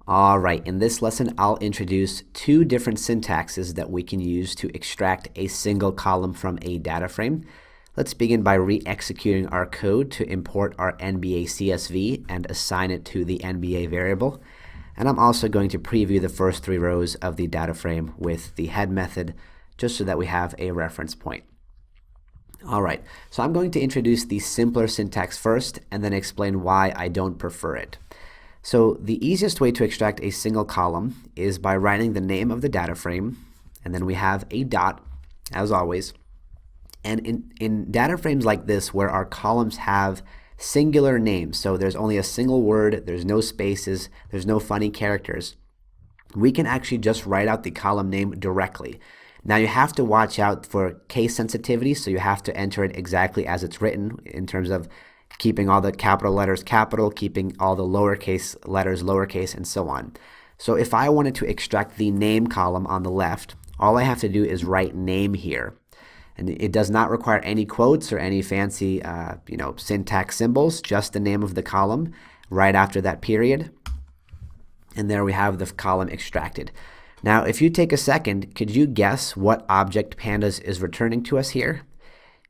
All right, in this lesson, I'll introduce two different syntaxes that we can use to extract a single column from a data frame. Let's begin by re-executing our code to import our NBA CSV and assign it to the NBA variable. And I'm also going to preview the first three rows of the data frame with the head method, just so that we have a reference point. All right, so I'm going to introduce the simpler syntax first and then explain why I don't prefer it. So the easiest way to extract a single column is by writing the name of the data frame, and then we have a dot, as always. And in data frames like this, where our columns have singular names, so there's only a single word, there's no spaces, there's no funny characters, we can actually just write out the column name directly. Now you have to watch out for case sensitivity, so you have to enter it exactly as it's written in terms of keeping all the capital letters capital, keeping all the lowercase letters lowercase, and so on. So if I wanted to extract the name column on the left, all I have to do is write name here. And it does not require any quotes or any fancy syntax symbols, just the name of the column right after that period. And there we have the column extracted. Now, if you take a second, could you guess what object pandas is returning to us here?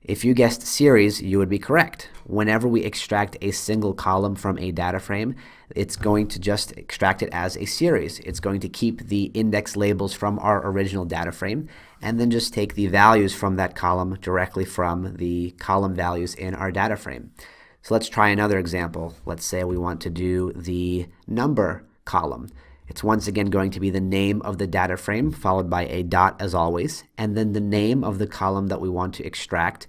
If you guessed series, you would be correct. Whenever we extract a single column from a data frame, it's going to just extract it as a series. It's going to keep the index labels from our original data frame and then just take the values from that column directly from the column values in our data frame. So let's try another example. Let's say we want to do the number column. It's once again going to be the name of the data frame followed by a dot as always, and then the name of the column that we want to extract,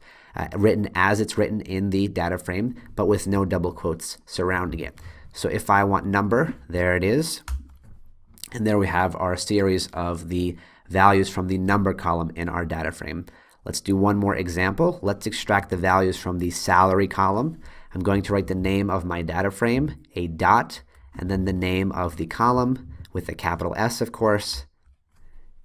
written as it's written in the data frame, but with no double quotes surrounding it. So if I want number, there it is. And there we have our series of the values from the number column in our data frame. Let's do one more example. Let's extract the values from the salary column. I'm going to write the name of my data frame, a dot, and then the name of the column with a capital S, of course.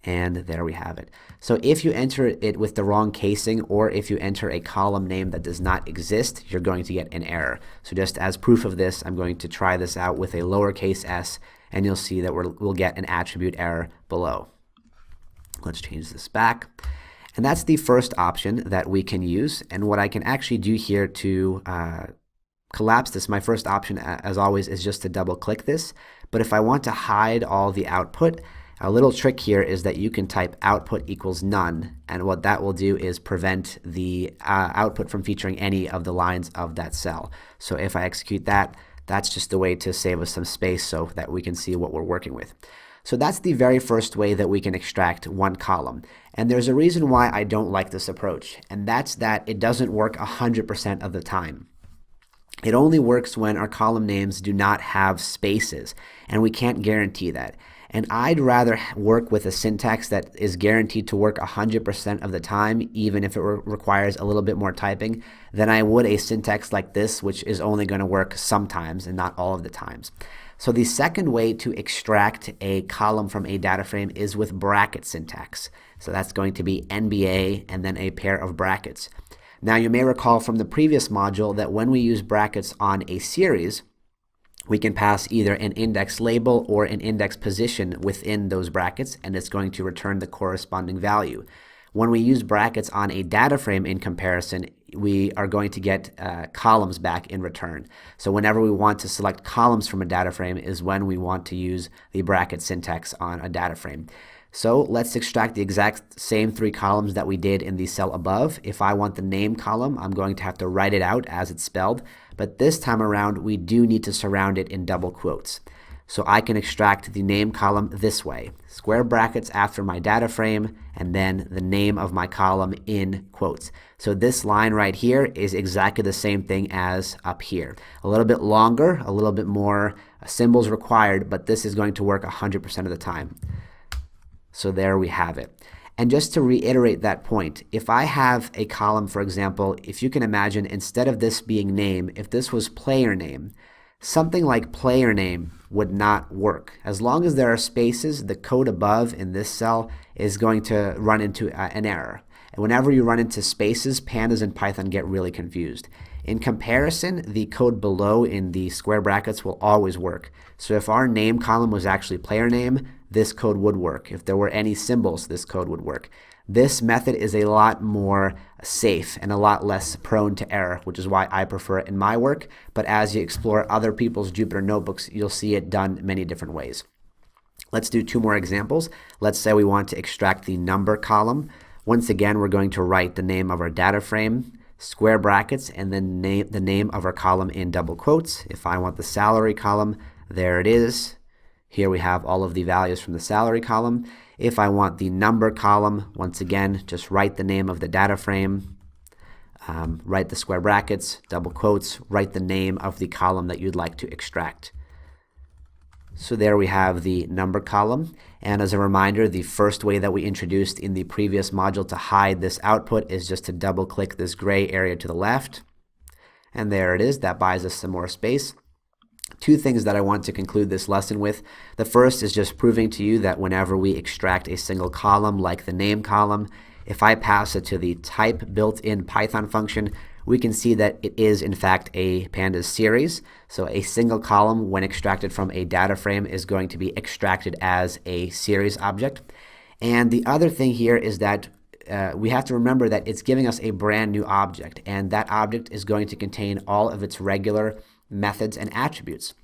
And there we have it. So if you enter it with the wrong casing, or if you enter a column name that does not exist, you're going to get an error. So just as proof of this, I'm going to try this out with a lowercase s, and you'll see that we'll get an attribute error below. Let's change this back. And that's the first option that we can use. And what I can actually do here to collapse this, my first option, as always, is just to double click this. But if I want to hide all the output, a little trick here is that you can type output equals none, and what that will do is prevent the output from featuring any of the lines of that cell. So if I execute that, that's just a way to save us some space so that we can see what we're working with. So that's the very first way that we can extract one column. And there's a reason why I don't like this approach, and that's that it doesn't work 100% of the time. It only works when our column names do not have spaces, and we can't guarantee that. And I'd rather work with a syntax that is guaranteed to work 100% of the time, even if it requires a little bit more typing, than I would a syntax like this, which is only going to work sometimes and not all of the times. So the second way to extract a column from a data frame is with bracket syntax. So that's going to be NBA and then a pair of brackets. Now you may recall from the previous module that when we use brackets on a series, we can pass either an index label or an index position within those brackets, and it's going to return the corresponding value. When we use brackets on a data frame in comparison, we are going to get columns back in return. So whenever we want to select columns from a data frame is when we want to use the bracket syntax on a data frame. So let's extract the exact same three columns that we did in the cell above. If I want the name column, I'm going to have to write it out as it's spelled, but this time around we do need to surround it in double quotes. So I can extract the name column this way: square brackets after my data frame and then the name of my column in quotes. So this line right here is exactly the same thing as up here. A little bit longer, a little bit more symbols required, but this is going to work 100% of the time. So there we have it. And just to reiterate that point, if I have a column, for example, if you can imagine, instead of this being name, if this was player name, something like player name would not work. As long as there are spaces, the code above in this cell is going to run into an error. And whenever you run into spaces, pandas in Python get really confused. In comparison, the code below in the square brackets will always work. So if our name column was actually player name, this code would work. If there were any symbols, this code would work. This method is a lot more safe and a lot less prone to error, which is why I prefer it in my work. But as you explore other people's Jupyter notebooks, you'll see it done many different ways. Let's do two more examples. Let's say we want to extract the number column. Once again, we're going to write the name of our data frame, square brackets, and then the name of our column in double quotes. If I want the salary column, there it is. Here we have all of the values from the salary column. If I want the number column, once again, just write the name of the data frame, write the square brackets, double quotes, write the name of the column that you'd like to extract. So there we have the number column. And as a reminder, the first way that we introduced in the previous module to hide this output is just to double click this gray area to the left. And there it is. That buys us some more space. Two things that I want to conclude this lesson with. The first is just proving to you that whenever we extract a single column like the name column, if I pass it to the type built-in Python function, we can see that it is in fact a pandas series. So a single column when extracted from a data frame is going to be extracted as a series object. And the other thing here is that we have to remember that it's giving us a brand new object, and that object is going to contain all of its regular methods and attributes.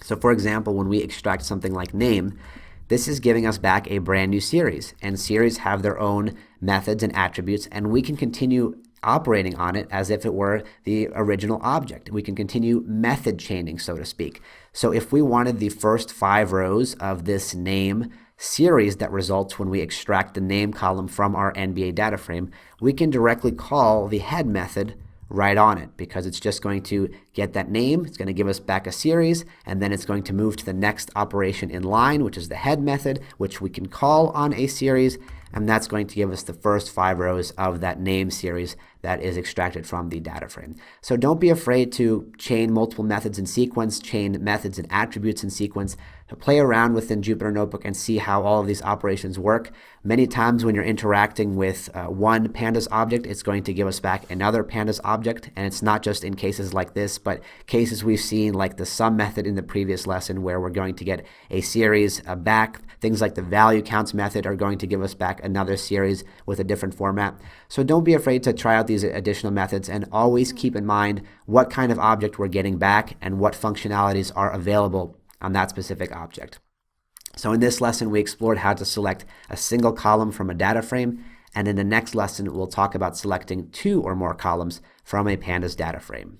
So for example, when we extract something like name, this is giving us back a brand new series, and series have their own methods and attributes, and we can continue operating on it as if it were the original object. We can continue method chaining, so to speak. So if we wanted the first 5 rows of this name series that results when we extract the name column from our NBA data frame, we can directly call the head method right on it, because it's just going to get that name, it's going to give us back a series, and then it's going to move to the next operation in line, which is the head method, which we can call on a series, and that's going to give us the first 5 rows of that name series that is extracted from the data frame. So don't be afraid to chain multiple methods in sequence, chain methods and attributes in sequence, to play around within Jupyter Notebook and see how all of these operations work. Many times when you're interacting with one pandas object, it's going to give us back another pandas object, and it's not just in cases like this, but cases we've seen like the sum method in the previous lesson, where we're going to get a series back. Things like the value counts method are going to give us back another series with a different format. So don't be afraid to try out these additional methods, and always keep in mind what kind of object we're getting back and what functionalities are available on that specific object. So in this lesson, we explored how to select a single column from a data frame, and in the next lesson, we'll talk about selecting 2 or more columns from a pandas data frame.